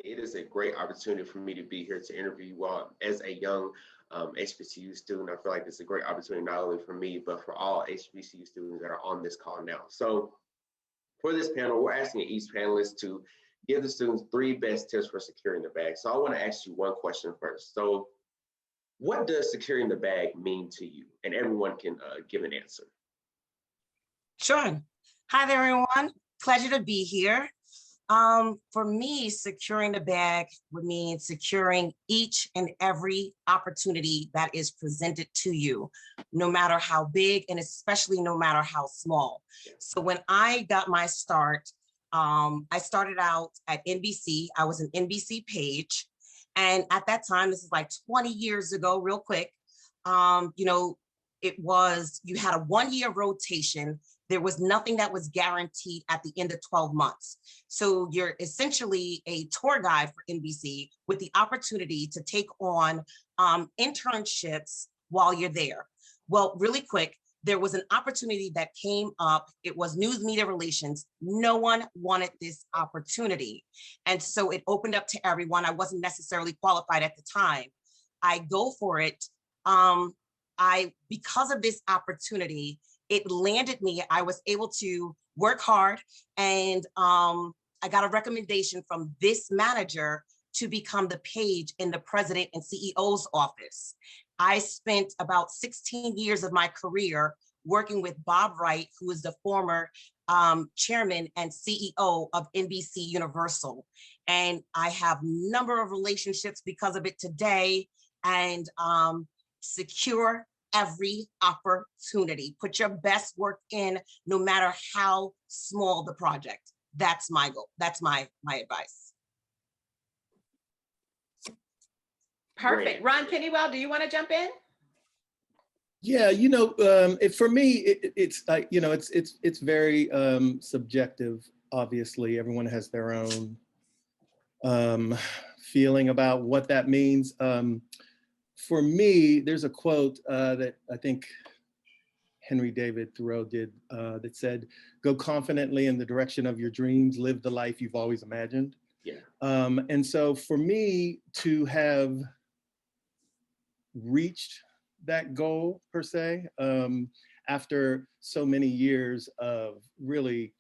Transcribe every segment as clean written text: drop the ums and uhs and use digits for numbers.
It is a great opportunity for me to be here to interview you all as a young HBCU student. I feel like it's a great opportunity not only for me, but for all HBCU students that are on this call now. So for this panel, we're asking each panelist to give the students 3 best tips for securing the bag. So I want to ask you one question first. So what does securing the bag mean to you? And everyone can give an answer. Sure. Hi there, everyone. Pleasure to be here. For me, securing the bag would mean securing each and every opportunity that is presented to you, no matter how big and especially no matter how small. So when I got my start, I started out at NBC. I was an NBC page. And at that time, this is like 20 years ago, real quick, you had a 1-year rotation. There was nothing that was guaranteed at the end of 12 months. So you're essentially a tour guide for NBC with the opportunity to take on internships while you're there. Well, really quick, there was an opportunity that came up. It was news media relations. No one wanted this opportunity. And so it opened up to everyone. I wasn't necessarily qualified at the time. I go for it. Because of this opportunity, it landed me. I was able to work hard, and I got a recommendation from this manager to become the page in the president and CEO's office. I spent about 16 years of my career working with Bob Wright, who is the former chairman and CEO of NBC Universal. And I have a number of relationships because of it today, and secure every opportunity. Put your best work in, no matter how small the project. That's my goal. That's my advice. Perfect. Ron Pennywell, do you want to jump in? Yeah, for me, it's it's very subjective. Obviously, everyone has their own feeling about what that means. For me, there's a quote that I think Henry David Thoreau did that said, "Go confidently in the direction of your dreams, live the life you've always imagined." Yeah. And so for me to have reached that goal per se, after so many years of really,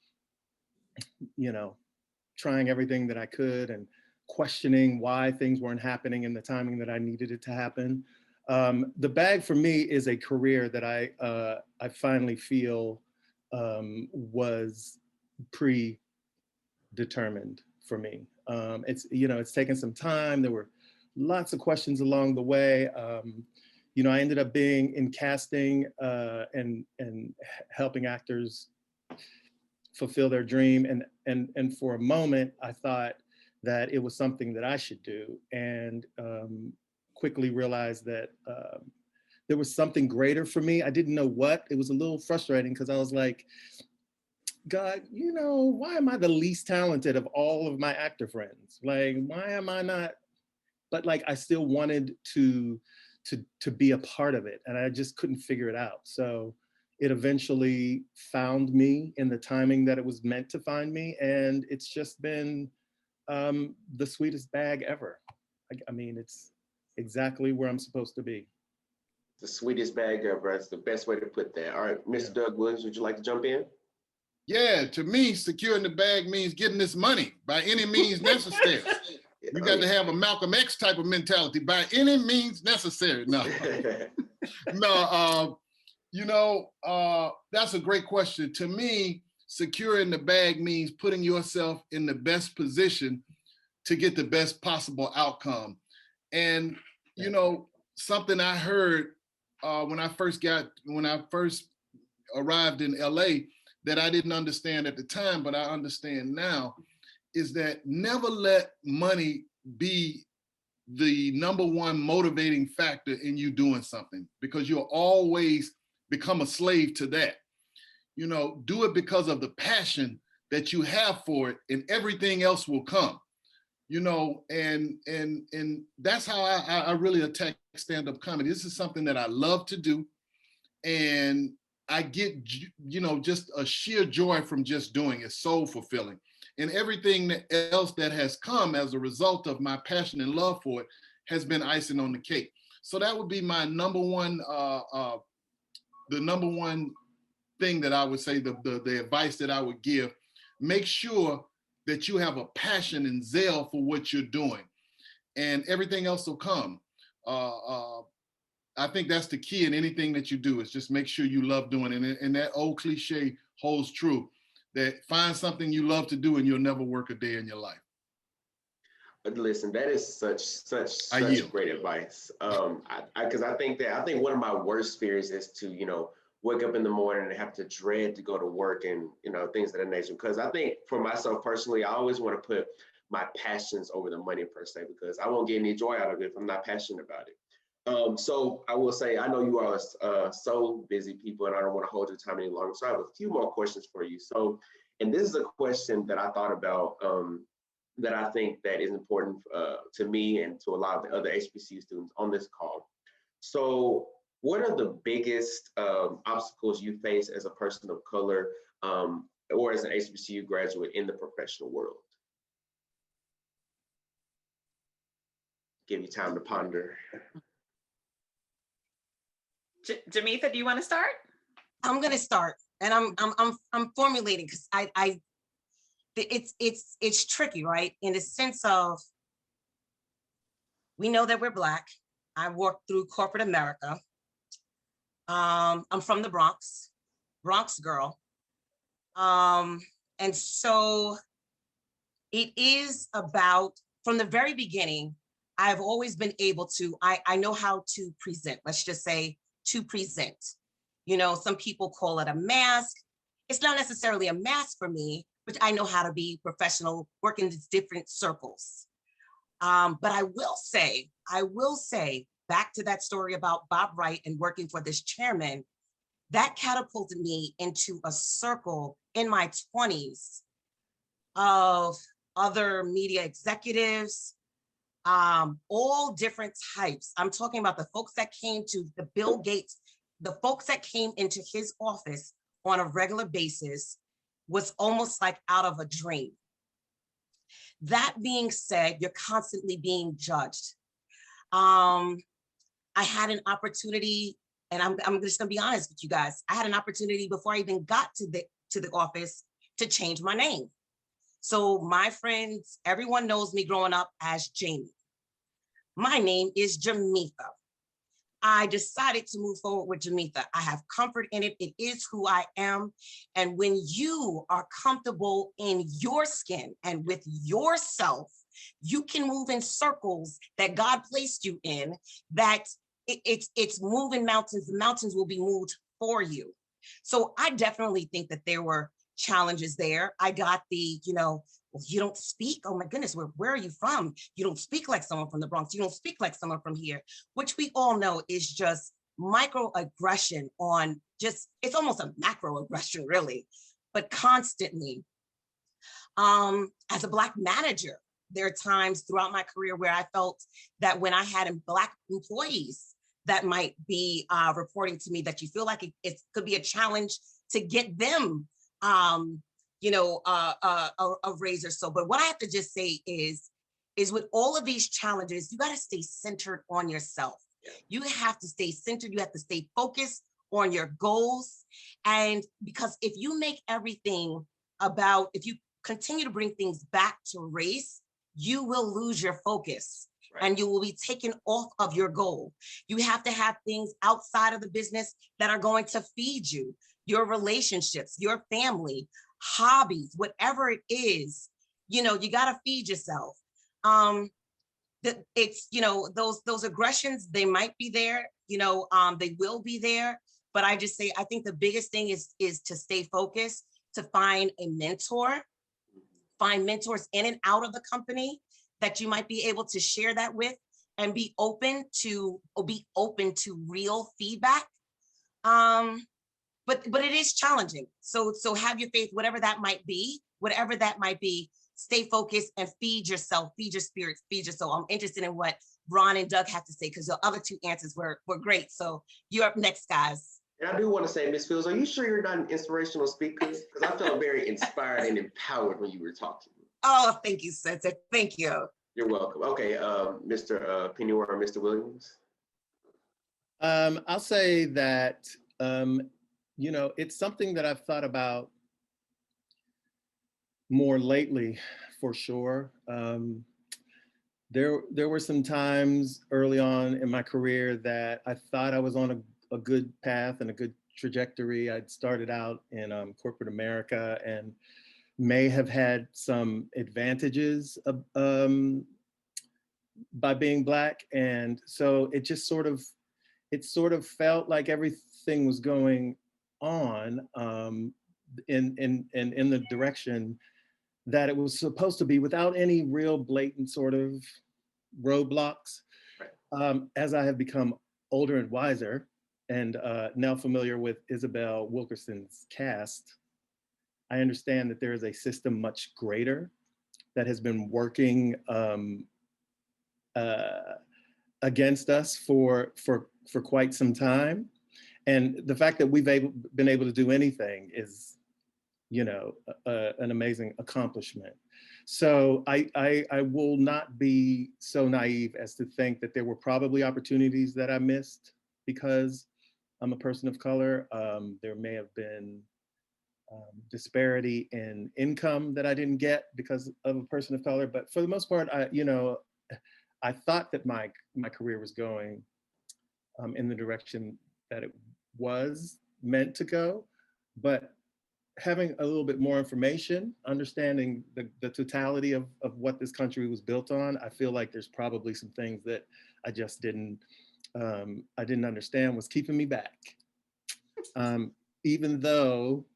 trying everything that I could and questioning why things weren't happening in the timing that I needed it to happen. The bag for me is a career that I finally feel was predetermined for me. It's taken some time. There were lots of questions along the way. I ended up being in casting and helping actors fulfill their dream. And for a moment, I thought that it was something that I should do, and quickly realized that there was something greater for me. I didn't know what. It was a little frustrating because I was like, God, why am I the least talented of all of my actor friends? Like, why am I not? But like, I still wanted to be a part of it, and I just couldn't figure it out. So it eventually found me in the timing that it was meant to find me, and it's just been the sweetest bag ever. I mean, it's exactly where I'm supposed to be. The sweetest bag ever. That's the best way to put that. All right, Mr. Doug Williams, would you like to jump in? Yeah, to me, securing the bag means getting this money by any means necessary. You got to have a Malcolm X type of mentality, by any means necessary. No, that's a great question. To me, securing the bag means putting yourself in the best position to get the best possible outcome. And, something I heard when I first arrived in LA that I didn't understand at the time, but I understand now, is that never let money be the #1 motivating factor in you doing something, because you'll always become a slave to that. Do it because of the passion that you have for it, and everything else will come. And that's how I really attack stand-up comedy. This is something that I love to do, and I get just a sheer joy from just doing it. So fulfilling. And everything else that has come as a result of my passion and love for it has been icing on the cake. So that would be my number one, the number one thing that I would say, the advice that I would give. Make sure that you have a passion and zeal for what you're doing, and everything else will come. I think that's the key in anything that you do, is just make sure you love doing it. And that old cliche holds true, that find something you love to do and you'll never work a day in your life. But listen, that is such great advice. Because I think one of my worst fears is to, wake up in the morning and have to dread to go to work and, things of that nature. Because I think for myself personally, I always want to put my passions over the money per se, because I won't get any joy out of it if I'm not passionate about it. So I will say, I know you are so busy people, and I don't want to hold your time any longer. So I have a few more questions for you. So, and this is a question that I thought about, that I think that is important to me and to a lot of the other HBCU students on this call. So what are the biggest obstacles you face as a person of color or as an HBCU graduate in the professional world? Give you time to ponder. Jametha, do you want to start? I'm going to start, and I'm formulating, because it's tricky, right? In the sense of, we know that we're Black. I worked through corporate America. I'm from the Bronx girl. And so it is about, from the very beginning, I've always been able to, I know how to present, let's just say to present. Some people call it a mask. It's not necessarily a mask for me, but I know how to be professional, work in these different circles. But I will say, back to that story about Bob Wright and working for this chairman, that catapulted me into a circle in my 20s of other media executives, all different types. I'm talking about the folks that came to the Bill Gates, the folks that came into his office on a regular basis was almost like out of a dream. That being said, you're constantly being judged. I had an opportunity, and I'm just gonna be honest with you guys. I had an opportunity before I even got to the office to change my name. So my friends, everyone knows me growing up as Jamie. My name is Jametha. I decided to move forward with Jametha. I have comfort in it. It is who I am. And when you are comfortable in your skin and with yourself, you can move in circles that God placed you in, that it's moving mountains. The mountains will be moved for you. So I definitely think that there were challenges there. I got the, well, you don't speak. Oh my goodness, where are you from? You don't speak like someone from the Bronx. You don't speak like someone from here, which we all know is just microaggression on just, it's almost a macroaggression really, but constantly. As a Black manager, there are times throughout my career where I felt that when I had Black employees that might be reporting to me, that you feel like it could be a challenge to get them a raise or so. But what I have to just say is with all of these challenges, you got to stay centered on yourself. You have to stay centered. You have to stay focused on your goals. And because if you make everything about, if you continue to bring things back to race, you will lose your focus. Right. And you will be taken off of your goal. You have to have things outside of the business that are going to feed you, your relationships, your family, hobbies, whatever it is, you got to feed yourself. It's, those aggressions, they might be there, they will be there. But I just say, I think the biggest thing is to stay focused, to find a mentor, find mentors in and out of the company that you might be able to share that with, and be open to real feedback. But it is challenging. So have your faith, whatever that might be, stay focused and feed yourself, feed your spirit, feed your soul. I'm interested in what Ron and Doug have to say, because the other two answers were great. So you're up next, guys. And I do want to say, Ms. Fields, are you sure you're not an inspirational speaker? Because I felt very inspired and empowered when you were talking. Oh, thank you, Sensei. Thank you. You're welcome. Okay, Mr. Pennyworth or Mr. Williams? I'll say that, it's something that I've thought about more lately, for sure. There were some times early on in my career that I thought I was on a good path and a good trajectory. I'd started out in corporate America and may have had some advantages by being Black. And so it sort of felt like everything was going on in the direction that it was supposed to be, without any real blatant sort of roadblocks. Right. As I have become older and wiser, and now familiar with Isabel Wilkerson's cast, I understand that there is a system much greater that has been working against us for quite some time. And the fact that we've been able to do anything is, an amazing accomplishment. So I will not be so naive as to think that there were probably opportunities that I missed because I'm a person of color. There may have been disparity in income that I didn't get because of a person of color. But for the most part, I thought that my career was going in the direction that it was meant to go. But having a little bit more information, understanding the totality of what this country was built on, I feel like there's probably some things that I just didn't understand was keeping me back. Even though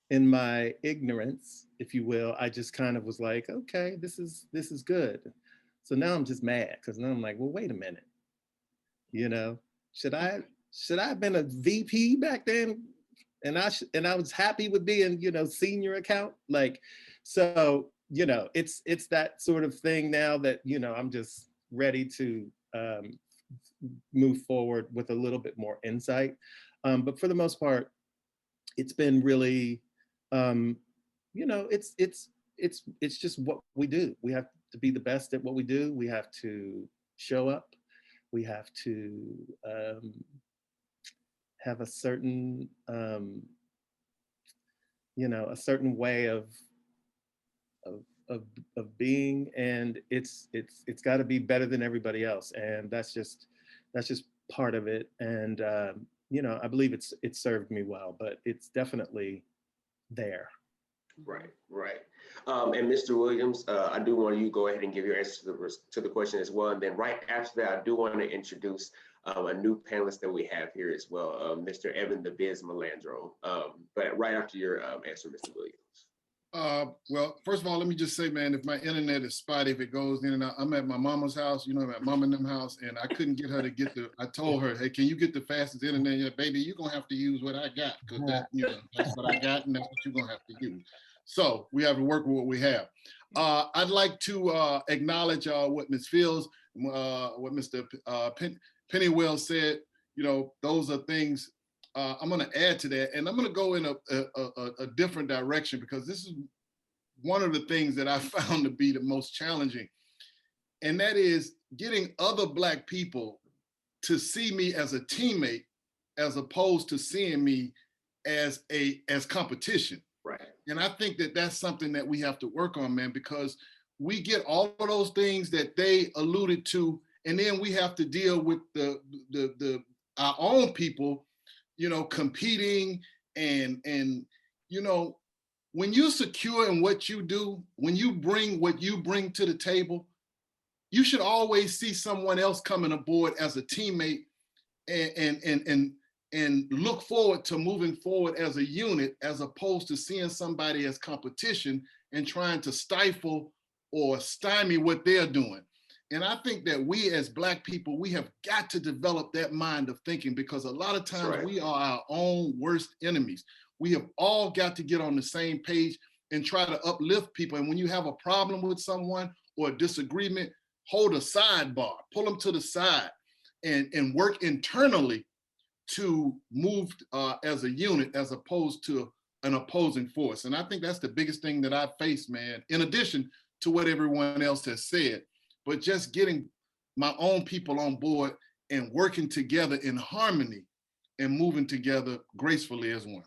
in my ignorance, if you will, I just kind of was like, okay, this is good. So now I'm just mad because now I'm like, well, wait a minute. Should I have been a VP back then? And I was happy with being, senior account. So, it's that sort of thing now that, I'm just ready to move forward with a little bit more insight. But for the most part, it's been really, it's just what we do. We have to be the best at what we do. We have to show up. We have to have a certain, a certain way of being, and it's got to be better than everybody else, and that's just part of it. And I believe it's served me well, but it's definitely there. Right. And Mr. Williams, I do want you to go ahead and give your answer to the question as well. And then right after that, I do want to introduce a new panelist that we have here as well, Mr. Evan the Biz Melandro. But right after your answer, Mr. Williams. Well, first of all, let me just say, man, if my internet is spotty, if it goes in and out, I'm at my mama's house, I'm at mom and them house, and I couldn't get her to get I told her, hey, can you get the fastest internet? Yeah, baby, you're going to have to use what I got, because that's what I got, and that's what you're going to have to use. So we have to work with what we have. I'd like to acknowledge what Ms. Fields, what Mr. Pennywell said. Those are things I'm going to add to that, and I'm going to go in a different direction, because this is one of the things that I found to be the most challenging, and that is getting other Black people to see me as a teammate, as opposed to seeing me as competition. Right. And I think that that's something that we have to work on, man, because we get all of those things that they alluded to, and then we have to deal with our own people, competing and when you're secure in what you do, when you bring what you bring to the table, you should always see someone else coming aboard as a teammate and look forward to moving forward as a unit, as opposed to seeing somebody as competition and trying to stifle or stymie what they're doing. And I think that we as Black people, we have got to develop that mind of thinking, because a lot of times we are our own worst enemies. We have all got to get on the same page and try to uplift people. And when you have a problem with someone or a disagreement, hold a sidebar, pull them to the side and work internally to move as a unit as opposed to an opposing force. And I think that's the biggest thing that I face, man, in addition to what everyone else has said, but just getting my own people on board and working together in harmony and moving together gracefully as one.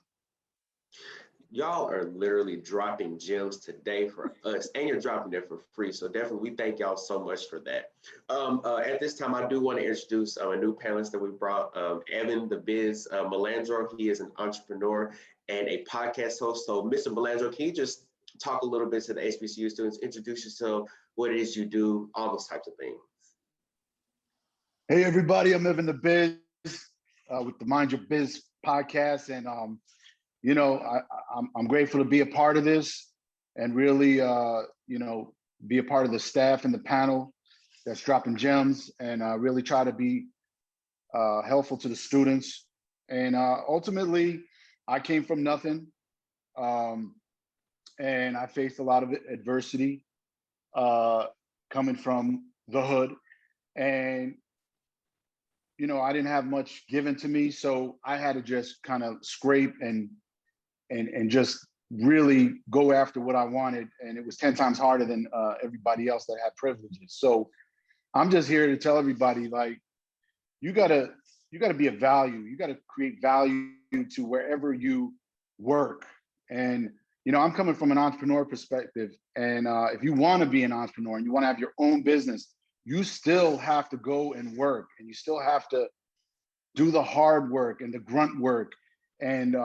Y'all are literally dropping gems today for us, and you're dropping it for free. So definitely, we thank y'all so much for that. At this time, I do want to introduce a new panelist that we brought, Evan the Biz Melandro. He is an entrepreneur and a podcast host. So, Mr. Melandro, can you just talk a little bit to the HBCU students, introduce yourself, what it is you do, all those types of things? Hey, everybody, I'm Evan the Biz with the Mind Your Biz podcast. And, you know, I'm grateful to be a part of this and really, you know, be a part of the staff and the panel that's dropping gems and really try to be helpful to the students. And ultimately, I came from nothing and I faced a lot of adversity coming from the hood. And you know, I didn't have much given to me, so I had to just kind of scrape and just really go after what I wanted, and it was 10 times harder than everybody else that had privileges. So I'm just here to tell everybody, like, you gotta be of value. You gotta create value to wherever you work. And you know, I'm coming from an entrepreneur perspective, and if you want to be an entrepreneur and you want to have your own business, you still have to go and work, and you still have to do the hard work and the grunt work, and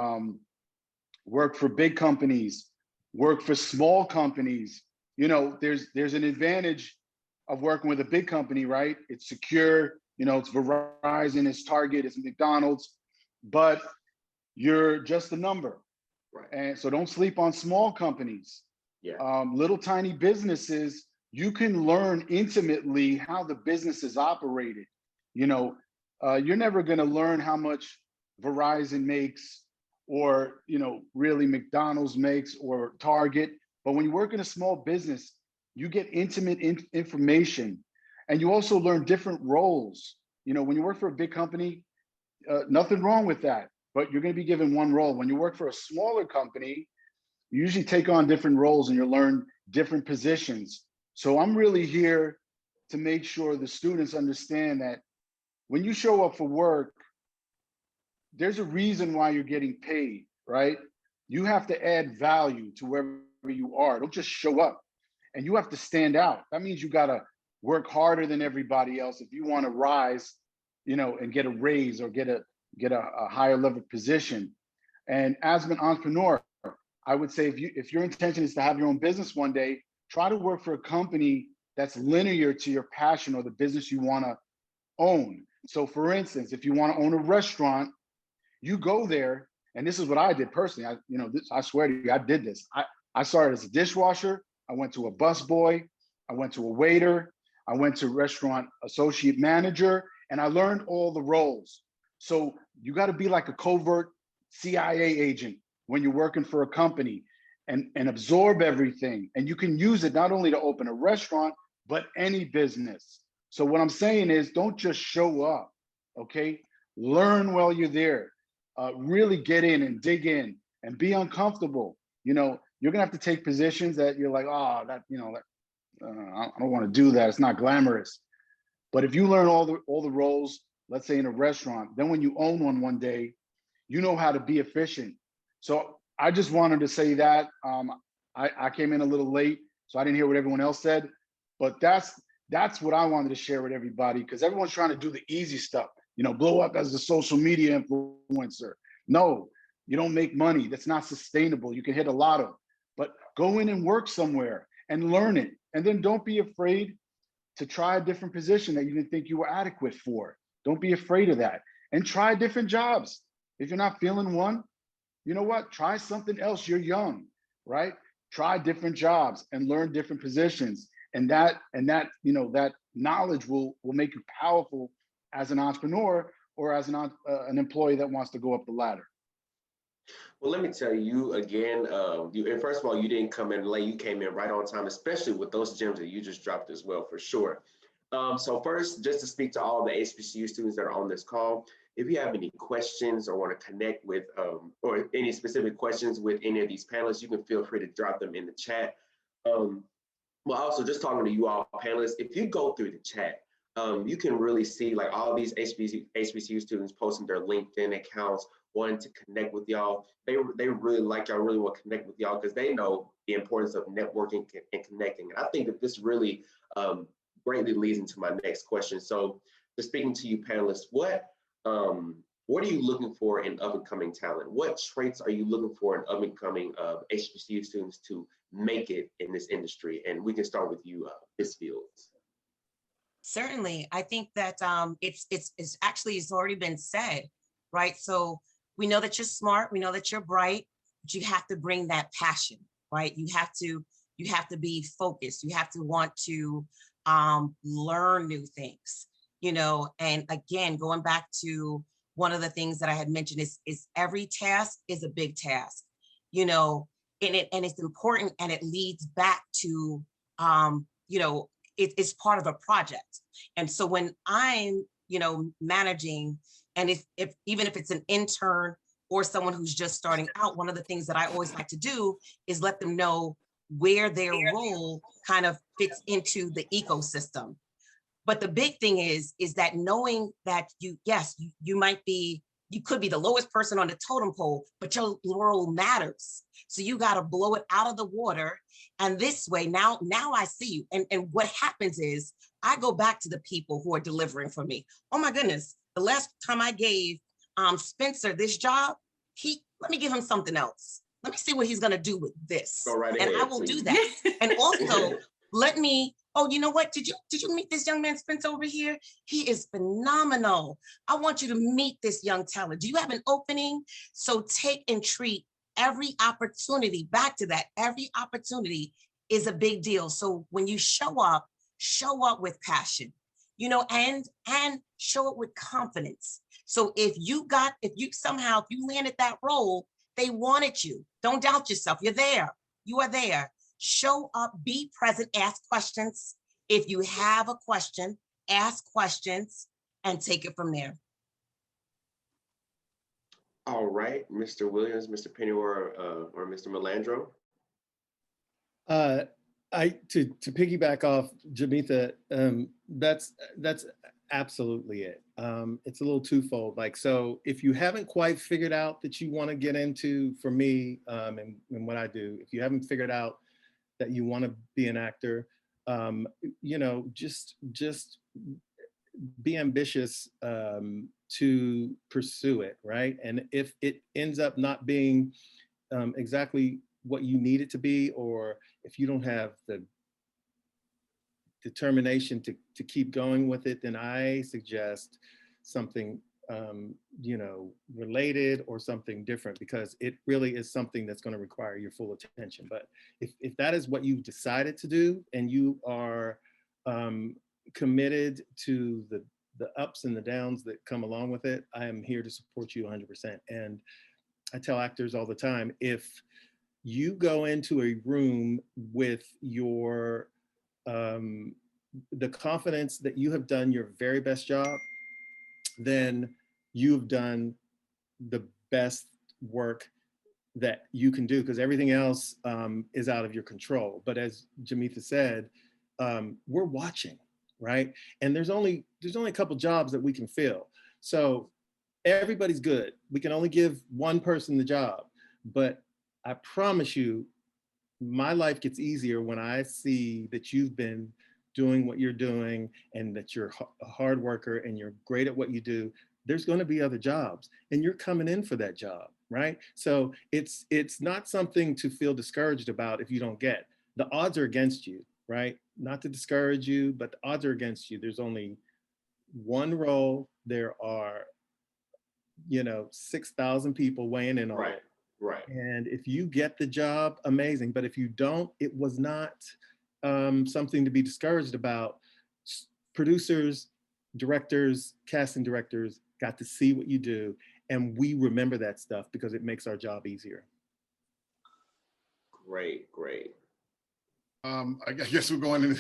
work for big companies, work for small companies. You know, there's an advantage of working with a big company, right? It's secure, you know, it's Verizon, it's Target, it's McDonald's, but you're just a number. Right. And so don't sleep on small companies. Yeah. Little tiny businesses, you can learn intimately how the business is operated. You know, you're never going to learn how much Verizon makes or, you know, really McDonald's makes or Target. But when you work in a small business, you get intimate information, and you also learn different roles. You know, when you work for a big company, nothing wrong with that, but you're going to be given one role. When you work for a smaller company, you usually take on different roles and you learn different positions. So I'm really here to make sure the students understand that when you show up for work, there's a reason why you're getting paid, right? You have to add value to wherever you are. Don't just show up, and you have to stand out. That means you got to work harder than everybody else if you want to rise, you know, and get a raise or get a higher level position. And as an entrepreneur, I would say if your intention is to have your own business one day, try to work for a company that's linear to your passion or the business you want to own. So for instance, if you want to own a restaurant, you go there, and this is what I did personally. I swear to you, I did this. I started as a dishwasher. I went to a busboy. I went to a waiter. I went to restaurant associate manager, and I learned all the roles. So you got to be like a covert CIA agent when you're working for a company and absorb everything. And you can use it not only to open a restaurant, but any business. So what I'm saying is don't just show up, okay? Learn while you're there. Really get in and dig in and be uncomfortable. You know, you're gonna have to take positions that you're like, oh, that, you know, I don't want to do that. It's not glamorous. But if you learn all the roles, let's say in a restaurant, then when you own one day, you know how to be efficient. So I just wanted to say that. I came in a little late, so I didn't hear what everyone else said, but that's what I wanted to share with everybody, because everyone's trying to do the easy stuff, you know, blow up as a social media influencer. No, you don't make money. That's not sustainable. You can hit a lotto, but go in and work somewhere and learn it. And then don't be afraid to try a different position that you didn't think you were adequate for. Don't be afraid of that, and try different jobs. If you're not feeling one, you know what? Try something else. You're young, right? Try different jobs and learn different positions. And that, you know, that knowledge will make you powerful as an entrepreneur or as an employee that wants to go up the ladder. Well, let me tell you again, and first of all, you didn't come in late. You came in right on time, especially with those gems that you just dropped as well, for sure. So first, just to speak to all the HBCU students that are on this call, if you have any questions or want to connect with, or any specific questions with any of these panelists, you can feel free to drop them in the chat. Well, also just talking to you all panelists, if you go through the chat, you can really see like all these HBCU students posting their LinkedIn accounts, wanting to connect with y'all. They really like y'all, really want to connect with y'all because they know the importance of networking and connecting. And I think that this really greatly leads into my next question. So, just speaking to you panelists, what are you looking for in up and coming talent? What traits are you looking for in up and coming HBCU students to make it in this industry? And we can start with you, Ms. Fields. Certainly, I think that it's actually, it's already been said, right? So we know that you're smart, we know that you're bright, but you have to bring that passion, right? You have to be focused. You have to want to learn new things, you know. And again, going back to one of the things that I had mentioned is every task is a big task, you know, and it's important, and it leads back to you know, it's part of a project. And so when I'm, you know, managing, and if even if it's an intern or someone who's just starting out, one of the things that I always like to do is let them know where their role kind of fits into the ecosystem. But the big thing is that knowing that you could be the lowest person on the totem pole, but your role matters. So you got to blow it out of the water. And this way, now I see you. And what happens is I go back to the people who are delivering for me. Oh my goodness, the last time I gave Spencer this job, let me give him something else. Let me see what he's gonna do with this. Go right ahead, and I will please. do that. And also you know what? Did you meet this young man Spencer over here? He is phenomenal. I want you to meet this young talent. Do you have an opening? So take and treat every opportunity, back to that, every opportunity is a big deal. So when you show up with passion, you know, and show up with confidence. So if you landed that role, they wanted you. Don't doubt yourself. You're there. You are there. Show up, be present, ask questions. If you have a question, ask questions and take it from there. All right, Mr. Williams, Mr. Penny, or Mr. Melandro. To piggyback off Jamitha, that's absolutely it. It's a little twofold. Like, so if you haven't quite figured out that you want to get into, for me, and what I do, if you haven't figured out that you want to be an actor, you know, just be ambitious to pursue it, right? And if it ends up not being exactly what you need it to be, or if you don't have the determination to keep going with it, then I suggest something you know, related or something different, because it really is something that's going to require your full attention. But if that is what you've decided to do, and you are committed to the ups and the downs that come along with it, I am here to support you 100%. And I tell actors all the time, if you go into a room with your the confidence that you have done your very best job, then you've done the best work that you can do, because everything else is out of your control. But as Jamitha said, we're watching, right? And there's only a couple jobs that we can fill. So everybody's good. We can only give one person the job. But I promise you, my life gets easier when I see that you've been doing what you're doing, and that you're a hard worker and you're great at what you do. There's going to be other jobs, and you're coming in for that job, right? So it's not something to feel discouraged about if you don't get. The odds are against you, right? Not to discourage you, but the odds are against you. There's only one role. There are, you know, 6,000 people weighing in on it. Right. And if you get the job, amazing. But if you don't, it was not something to be discouraged about. Producers, directors, casting directors got to see what you do, and we remember that stuff because it makes our job easier. Great. I guess we're going in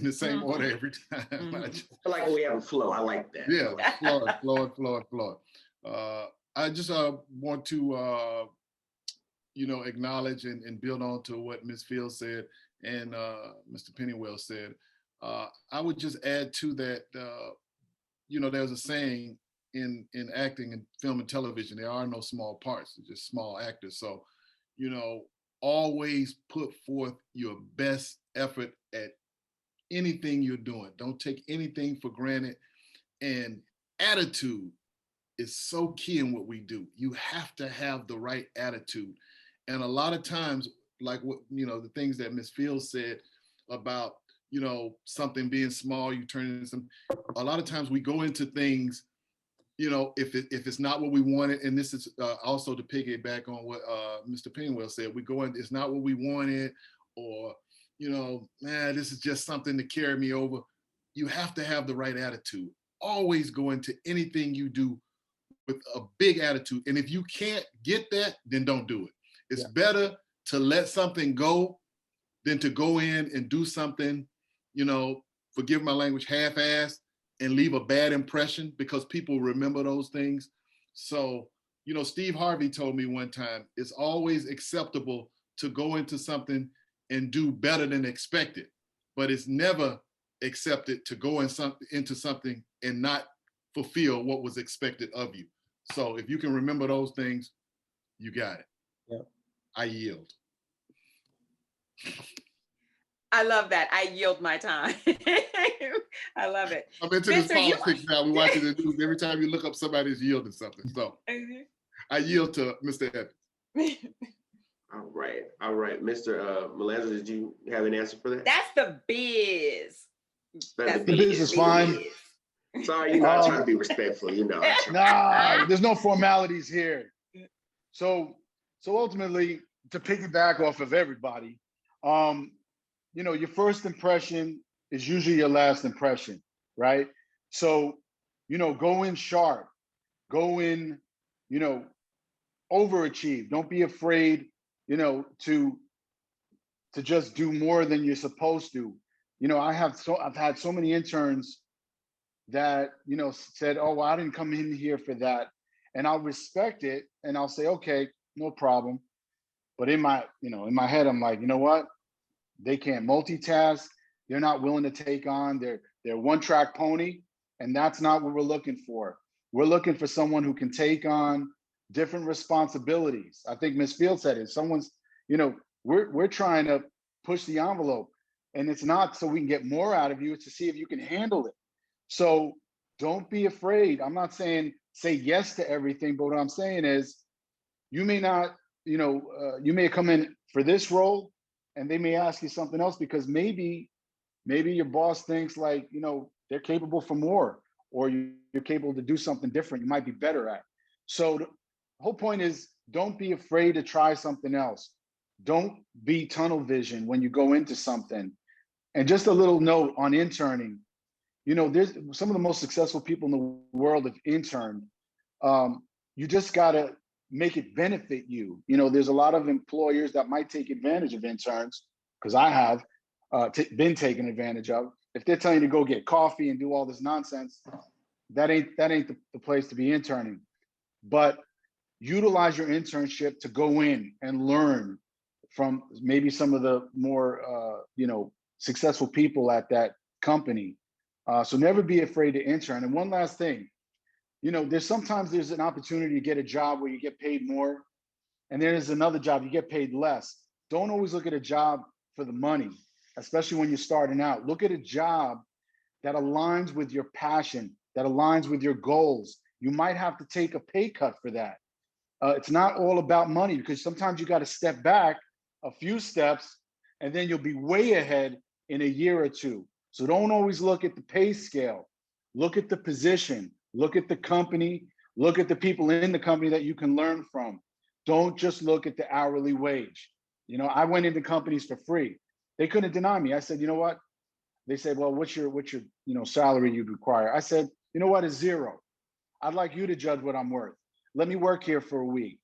the same order every time. Mhm. I feel like we have a flow. I like that. Yeah, flow. I just want to acknowledge and build on to what Ms. Fields said and Mr. Pennywell said. I would just add to that, there's a saying in acting and film and television, there are no small parts, they're just small actors. So, always put forth your best effort at anything you're doing. Don't take anything for granted. And attitude is so key in what we do. You have to have the right attitude. And a lot of times, like what, the things that Ms. Fields said about, something being small, you turn into some, a lot of times we go into things, if it's not what we wanted, and this is also to piggyback on what Mr. Pennywell said, we go in, it's not what we wanted, or, this is just something to carry me over. You have to have the right attitude. Always go into anything you do with a big attitude. And if you can't get that, then don't do it. It's better to let something go than to go in and do something, forgive my language, half-assed and leave a bad impression, because people remember those things. So, Steve Harvey told me one time, it's always acceptable to go into something and do better than expected, but it's never accepted to go into something and not fulfill what was expected of you. So if you can remember those things, you got it. Yep. I yield. I love that. I yield my time. I love it. I'm into this Spencer, politics now. We're watching the news. Every time you look up, somebody's yielding something. So I yield to Mr. Evans. All right. Mr. Melanza, did you have an answer for that? That's the biz. That's The biz is fine. Sorry, I try to be respectful, Nah, there's no formalities here. So ultimately, to piggyback off of everybody, your first impression is usually your last impression, right? So, go in sharp, go in, overachieve. Don't be afraid, to just do more than you're supposed to. I've had so many interns that, said, oh, well, I didn't come in here for that. And I'll respect it and I'll say, okay, no problem. But in my head, I'm like, you know what? They can't multitask. They're not willing to take on. They're one-track pony, and that's not what we're looking for. We're looking for someone who can take on different responsibilities. I think Ms. Field said it. Someone's, we're trying to push the envelope, and it's not so we can get more out of you. It's to see if you can handle it. So don't be afraid. I'm not saying say yes to everything, but what I'm saying is you may not, you may come in for this role and they may ask you something else because maybe your boss thinks like, they're capable for more, or you're capable to do something different you might be better at. So the whole point is don't be afraid to try something else. Don't be tunnel vision when you go into something. And just a little note on interning, there's some of the most successful people in the world have interned. You just gotta make it benefit you. There's a lot of employers that might take advantage of interns, because I have been taken advantage of. If they're telling you to go get coffee and do all this nonsense, that ain't the place to be interning. But utilize your internship to go in and learn from maybe some of the more successful people at that company. So never be afraid to intern. And one last thing, there's an opportunity to get a job where you get paid more, and there's another job you get paid less. Don't always look at a job for the money, especially when you're starting out. Look at a job that aligns with your passion, that aligns with your goals. You might have to take a pay cut for that. It's not all about money, because sometimes you got to step back a few steps and then you'll be way ahead in a year or two. So don't always look at the pay scale. Look at the position, look at the company, look at the people in the company that you can learn from. Don't just look at the hourly wage. I went into companies for free. They couldn't deny me. I said, you know what? They said, well, what's your salary you'd require? I said, you know what, it's zero. I'd like you to judge what I'm worth. Let me work here for a week.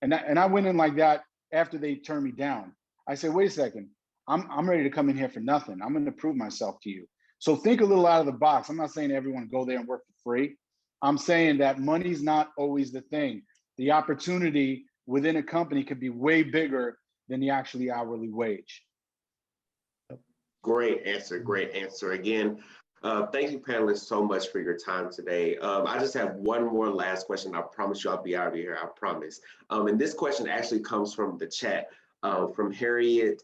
And I went in like that after they turned me down. I said, wait a second, I'm ready to come in here for nothing. I'm going to prove myself to you. So think a little out of the box. I'm not saying everyone go there and work for free. I'm saying that money's not always the thing. The opportunity within a company could be way bigger than the actually hourly wage. Great answer. Great answer. Again, thank you, panelists, so much for your time today. I just have one more last question. I promise you I'll be out of here. I promise. And this question actually comes from the chat, from Harriet.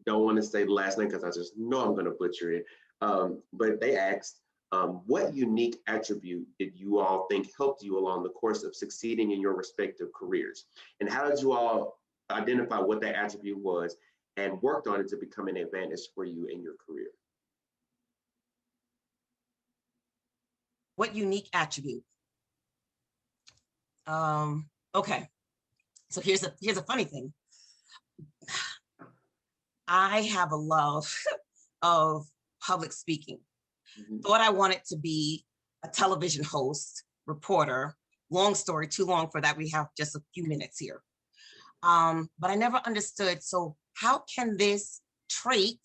Don't want to say the last name because I just know I'm going to butcher it. But they asked, what unique attribute did you all think helped you along the course of succeeding in your respective careers? And how did you all identify what that attribute was and worked on it to become an advantage for you in your career? What unique attribute? Okay, so here's a funny thing. I have a love of public speaking. Thought I wanted to be a television host, reporter. Long story, too long for that. We have just a few minutes here. But I never understood, so how can this trait,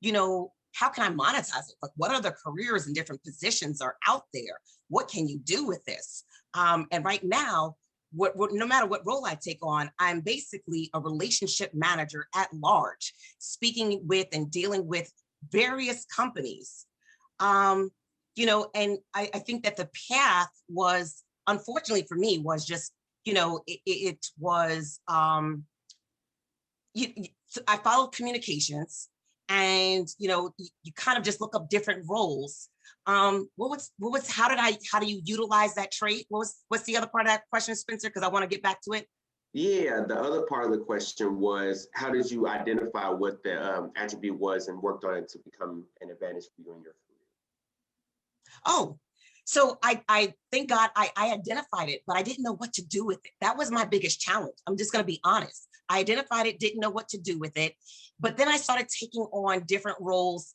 how can I monetize it? Like, what other careers and different positions are out there? What can you do with this? And right now, no matter what role I take on, I'm basically a relationship manager at large, speaking with and dealing with various companies. And I think that the path was, unfortunately for me, was just, it was, I followed communications, and, you kind of just look up different roles. How do you utilize that trait? What's the other part of that question, Spencer? Because I want to get back to it. Yeah, the other part of the question was, how did you identify what the attribute was and worked on it to become an advantage for you in your career? Oh, so I thank God I identified it, but I didn't know what to do with it. That was my biggest challenge. I'm just going to be honest. I identified it, didn't know what to do with it. But then I started taking on different roles,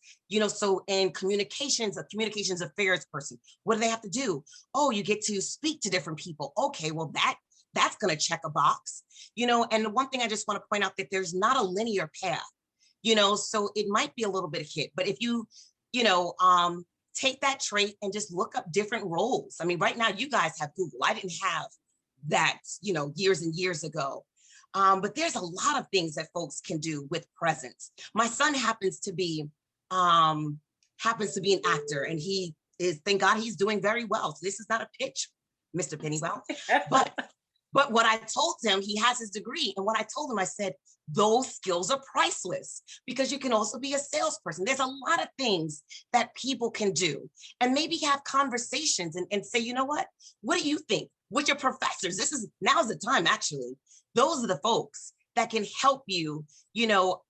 so in communications, a communications affairs person, what do they have to do? Oh, you get to speak to different people. Okay, well, that's going to check a box, and the one thing I just want to point out that there's not a linear path, so it might be a little bit of hit, but if you, take that trait and just look up different roles. I mean, right now you guys have Google. I didn't have that, years and years ago. But there's a lot of things that folks can do with presence. My son happens to be an actor, and he is, thank God, he's doing very well. So this is not a pitch, Mr. Pennywell. But what I told him, he has his degree. And what I told him, I said, those skills are priceless, because you can also be a salesperson. There's a lot of things that people can do, and maybe have conversations and say, you know what do you think? With your professors, now's the time, actually. Those are the folks that can help you,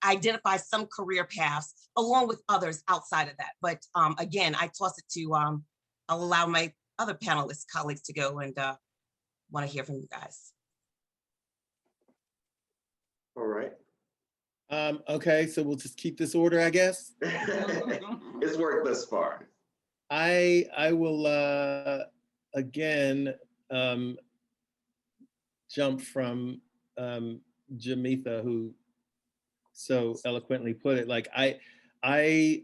identify some career paths along with others outside of that. But again, I toss it to, I'll allow my other panelists, colleagues to go, and want to hear from you guys. All right. Okay, so we'll just keep this order, I guess. It's worked thus far. I will again jump from Jamitha, who so eloquently put it. Like I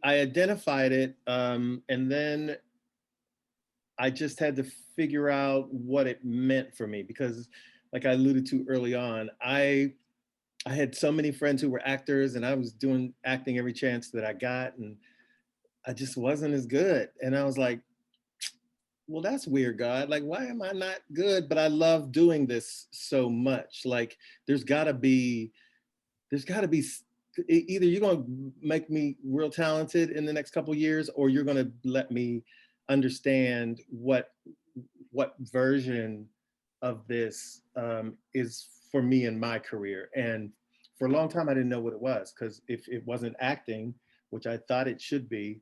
identified it, and then I just had to figure out what it meant for me, because like I alluded to early on, I had so many friends who were actors, and I was doing acting every chance that I got, and I just wasn't as good. And I was like, well, that's weird, God. Like, why am I not good? But I love doing this so much. Like, there's gotta be, either you're gonna make me real talented in the next couple of years, or you're gonna let me understand what version of this is for me in my career. And for a long time, I didn't know what it was, because if it wasn't acting, which I thought it should be,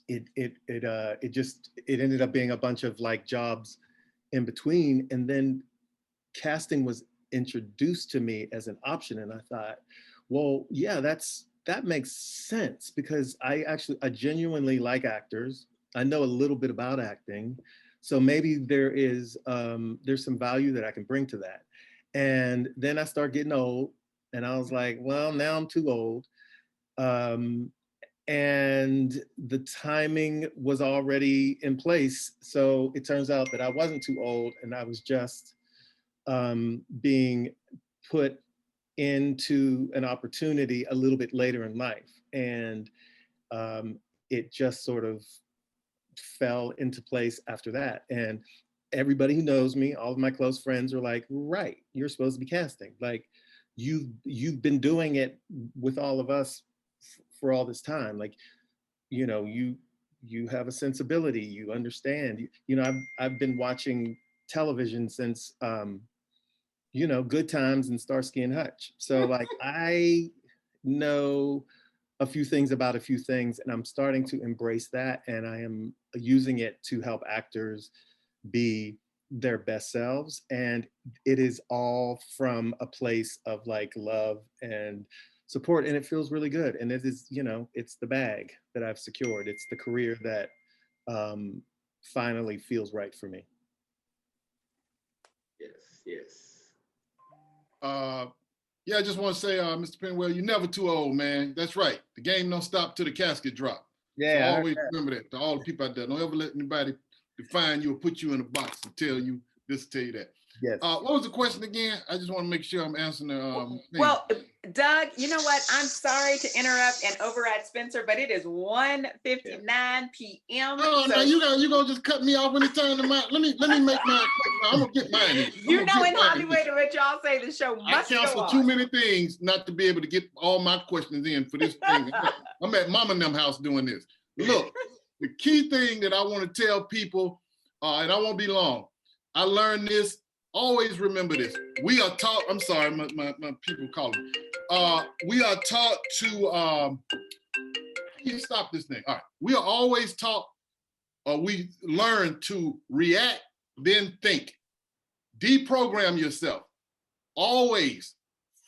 it ended up being a bunch of like jobs in between. And then casting was introduced to me as an option, and I thought, well, yeah, that makes sense, because I genuinely like actors. I know a little bit about acting, so maybe there's some value that I can bring to that. And then I start getting old, And I was like, well, now I'm too old. And the timing was already in place. So it turns out that I wasn't too old, and I was just being put into an opportunity a little bit later in life. And it just sort of fell into place after that. And everybody who knows me, all of my close friends are like, right, you're supposed to be casting. Like, you've been doing it with all of us for all this time. Like, you know, you have a sensibility, you understand. You know, I've been watching television since you know, Good Times and Starsky and Hutch. So like I know a few things about a few things, and I'm starting to embrace that, and I am using it to help actors be their best selves. And it is all from a place of like love and support, and it feels really good. And it is, you know, it's the bag that I've secured. It's the career that finally feels right for me. Yes, yes. Yeah, I just want to say, Mr. Penwell, you're never too old, man. That's right. The game don't stop till the casket drop. Yeah, So always remember that. To all the people out there, don't ever let anybody define you or put you in a box and tell you this, tell you that. Yes. What was the question again? I just want to make sure I'm answering the well, Doug, you know what? I'm sorry to interrupt and override Spencer, but it is 1:59 p.m. Oh, so no, you gonna just cut me off when it's time to my. Let me make mine. I'm gonna get mine in. You know, in Hollywood, what y'all say, the show must go on. I cancel too many things not to be able to get all my questions in for this thing. I'm at Mama and them house doing this. Look, the key thing that I want to tell people, and I won't be long. I learned this. Always remember this. We are taught. I'm sorry, my people calling. We are taught to. You stop this thing. All right. We are always taught, we learn to react, then think. Deprogram yourself. Always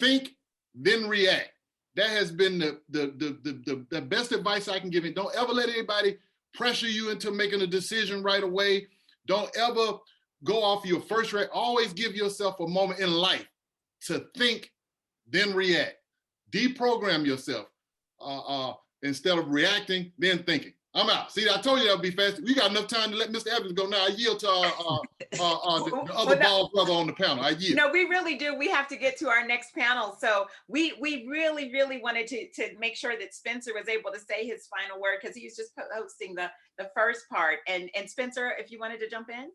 think, then react. That has been the best advice I can give you. Don't ever let anybody pressure you into making a decision right away. Don't ever go off your first react. Always give yourself a moment in life to think, then react. Deprogram yourself. Instead of reacting, then thinking. I'm out. See, I told you that would be fast. We got enough time to let Mr. Evans go now. I yield to the other ball brother on the panel. I yield. No, we really do. We have to get to our next panel. So we really, really wanted to make sure that Spencer was able to say his final word because he was just hosting the first part. And Spencer, if you wanted to jump in.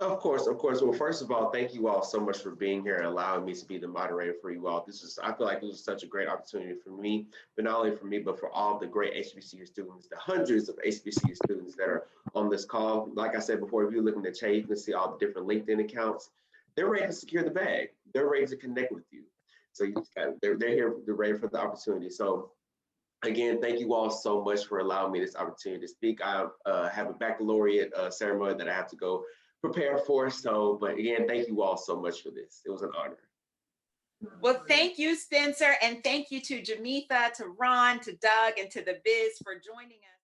Of course, of course. Well, first of all, thank you all so much for being here and allowing me to be the moderator for you all. I feel like this is such a great opportunity for me, but not only for me, but for all the great HBCU students, the hundreds of HBCU students that are on this call. Like I said before, if you're looking to chat, you can see all the different LinkedIn accounts. They're ready to secure the bag. They're ready to connect with you. So they're here, they're ready for the opportunity. So again, thank you all so much for allowing me this opportunity to speak. I have a baccalaureate ceremony that I have to go prepare for. So, but again, thank you all so much for this. It was an honor. Well, thank you, Spencer. And thank you to Jamitha, to Ron, to Doug, and to the Biz for joining us.